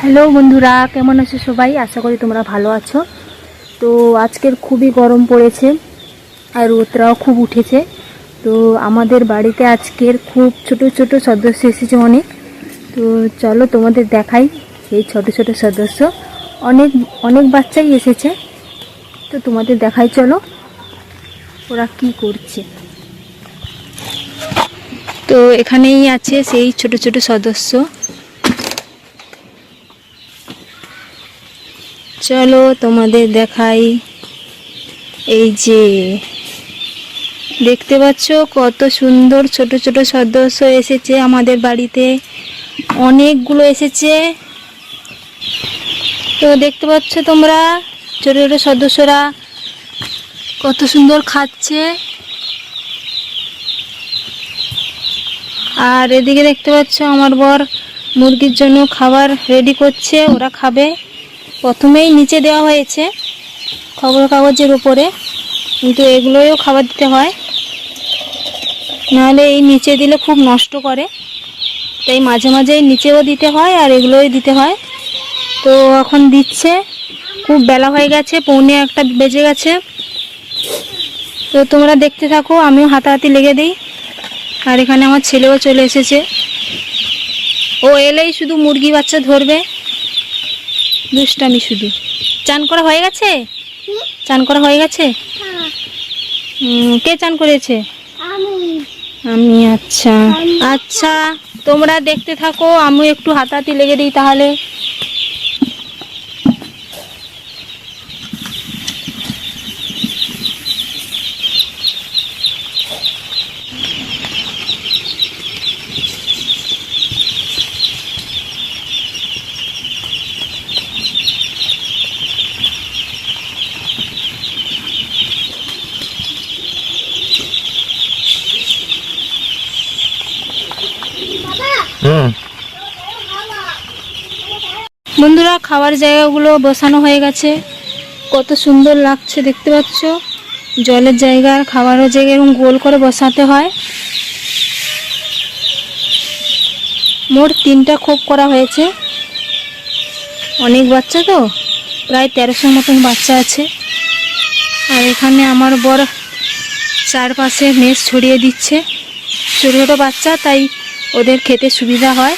Hello বন্ধুরা, কেমন আছো সবাই? আশা করি তোমরা ভালো আছো। তো আজকের খুবই গরম পড়েছে আর রোদটাও খুব উঠেছে। তো আমাদের বাড়িতে আজকের খুব ছোট ছোট সদস্য এসেছে অনেক। তো চলো তোমাদের দেখাই এই ছোট ছোট সদস্য। অনেক অনেক বাচ্চাই এসেছে, তো তোমাদের দেখাই চলো ওরা কি করছে। তো এখানেই আছে সেই ছোট ছোট সদস্য। চলো তোমাদের দেখাই। এই যে দেখতে পাচ্ছ কত সুন্দর ছোট ছোট সদস্য এসেছে আমাদের বাড়িতে, অনেকগুলো এসেছে। তো দেখতে পাচ্ছ তোমরা ছোট ছোট সদস্যরা কত সুন্দর খাচ্ছে। আর এদিকে দেখতে পাচ্ছ আমার বর মুরগির জন্য খাবার রেডি করছে, ওরা খাবে। প্রথমেই নিচে দেওয়া হয়েছে খবর কাগজের উপরে, কিন্তু এগুলোও খাবার দিতে হয়, নাহলে এই নিচে দিলে খুব নষ্ট করে। তাই মাঝে মাঝে নিচেও দিতে হয় আর এগুলোই দিতে হয়। তো এখন দিচ্ছে, খুব বেলা হয়ে গেছে, 1:45 বেজে গেছে। তো তোমরা দেখতে থাকো, আমিও হাতাহাতি লেগে দিই। আর এখানে আমার ছেলেও চলে এসেছে, ও এলেই শুধু মুরগি বাচ্চা ধরবে, দুষ্টামি শুধু। চান করা হয়ে গেছে? চান করা হয়ে গেছে? কে চান করেছে? আমি। আচ্ছা আচ্ছা, তোমরা দেখতে থাকো, আমি একটু হাতাহাতি লেগে দিই তাহলে। বন্ধুরা, খাওয়ার জায়গাগুলো বসানো হয়ে গেছে, কত সুন্দর লাগছে দেখতে পাচ্ছ। জলের জায়গা আর খাবারের জায়গা এরকম গোল করে বসাতে হয়। মোট 3টা খোপ করা হয়েছে। অনেক বাচ্চা তো, প্রায় 1300 মতন বাচ্চা আছে। আর এখানে আমার বর চারপাশে মেষ ছড়িয়ে দিচ্ছে, ছোটো ছোটো বাচ্চা, তাই ওদের খেতে সুবিধা হয়।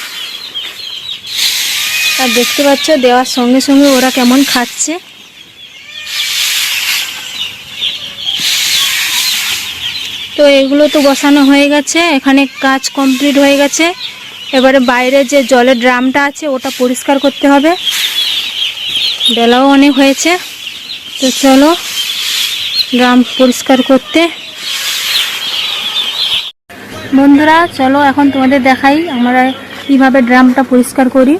আর দেখতে পাচ্ছ দেওয়ার সঙ্গে সঙ্গে ওরা কেমন খাচ্ছে। তো এগুলো তো বসানো হয়ে গেছে, এখানে কাজ কমপ্লিট হয়ে গেছে। এবারে বাইরে যে জলের ড্রামটা আছে ওটা পরিষ্কার করতে হবে, বেলাও অনেক হয়েছে। তো চলো ড্রাম পরিষ্কার করতে। বন্ধুরা চলো এখন তোমাদের দেখাই আমরা কীভাবে ড্রামটা পরিষ্কার করি।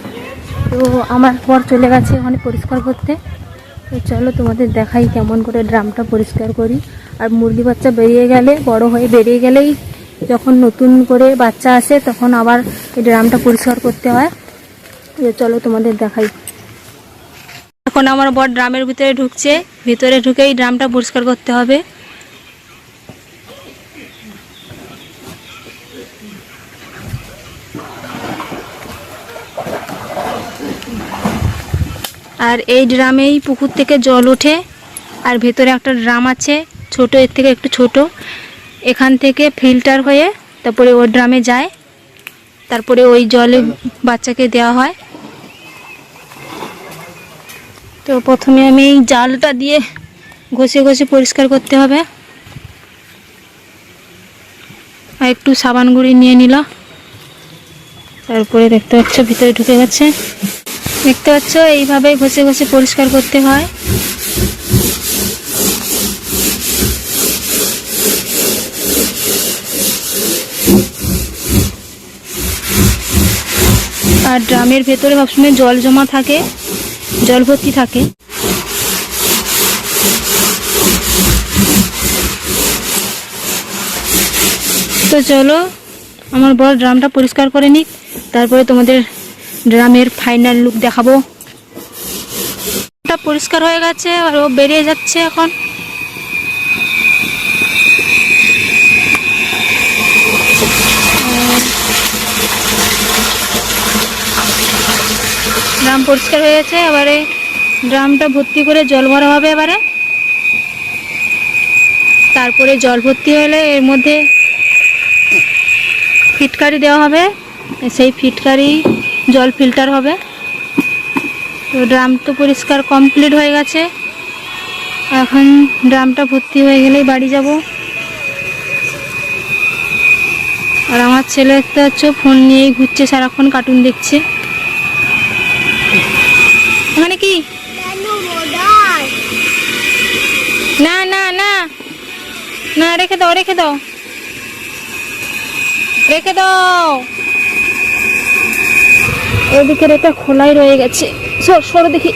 তো আমার বর চলে গেছে ওখানে পরিষ্কার করতে। তো চলো তোমাদের দেখাই কেমন করে ড্রামটা পরিষ্কার করি। আর মুরগি বাচ্চা বেরিয়ে গেলে, বড় হয়ে বেরিয়ে গেলেই, যখন নতুন করে বাচ্চা আসে তখন আবার এই ড্রামটা পরিষ্কার করতে হয়। তো চলো তোমাদের দেখাই। এখন আমার বর ড্রামের ভিতরে ঢুকছে, ভিতরে ঢুকেই ড্রামটা পরিষ্কার করতে হবে। আর এই ড্রামেই পুকুর থেকে জল ওঠে। আর ভেতরে একটা ড্রাম আছে ছোট, এর থেকে একটু ছোট, এখান থেকে ফিল্টার হয়ে তারপরে ওই ড্রামে যায়, তারপরে ওই জলে বাচ্চাকে দেওয়া হয়। তো প্রথমে আমি এই জালটা দিয়ে ঘষে ঘষে পরিষ্কার করতে হবে। আর একটু সাবান গুঁড়ি নিয়ে নিল, তারপরে দেখতে পাচ্ছ ভিতরে ঢুকে গেছে। দেখতে পাচ্ছ এইভাবে ঘষে ঘষে পরিষ্কার করতে হয়। আর ড্রামের ভেতরে সবসময় জল জমা থাকে, জল ভর্তি থাকে। তো চলো আমার বড় ড্রামটা পরিষ্কার করে নিক, তারপরে তোমাদের ড্রামের ফাইনাল লুক দেখাবো। এটা পরিষ্কার হয়ে গেছে আর ও বেরিয়ে যাচ্ছে এখন। ড্রাম পরিষ্কার হয়ে গেছে। এবারে ড্রামটা ভর্তি করে জল ভরা হবে। এবারে তারপরে জল ভর্তি হলে এর মধ্যে ফিটকারি দেওয়া হবে, সেই ফিটকারি জল ফিল্টার হবে। তো ড্রাম তো পরিষ্কার কমপ্লিট হয়ে গেছে। এখন ড্রামটা ভর্তি হয়ে গেলেই বাড়ি যাব। আর আমার ছেলে তো হচ্ছে ফোন নিয়েই ঘুরছে, সারাক্ষণ কার্টুন দেখছে। ওখানে কি? না না না না, রেখে দাও রেখে দাও রেখে দাও। এদিকের এটা খোলাই রয়ে গেছে, সরো দেখি।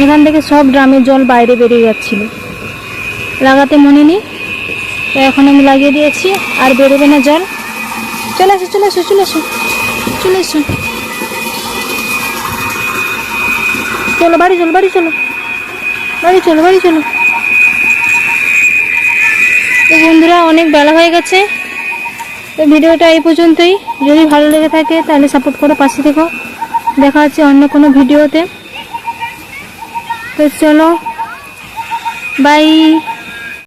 এখান থেকে সব ড্রামের জল বাইরে বেরিয়ে যাচ্ছিল, লাগাতে মনে নেই। তো এখন আমি লাগিয়ে দিয়েছি, আর বেরোবে না জল। চলে আসো চলে আসো চলে আসো চলে এসো, চলো বাড়ি চলো বাড়ি চলো বাড়ি চলো বাড়ি চলো। তো বন্ধুরা, অনেক বেলা হয়ে গেছে। তো ভিডিওটা এই পর্যন্তই। যদি ভালো লেগে থাকে তাহলে সাপোর্ট করো, পাশে থেকো। দেখা হচ্ছে অন্য কোনো ভিডিওতে। তো চলো, বাই।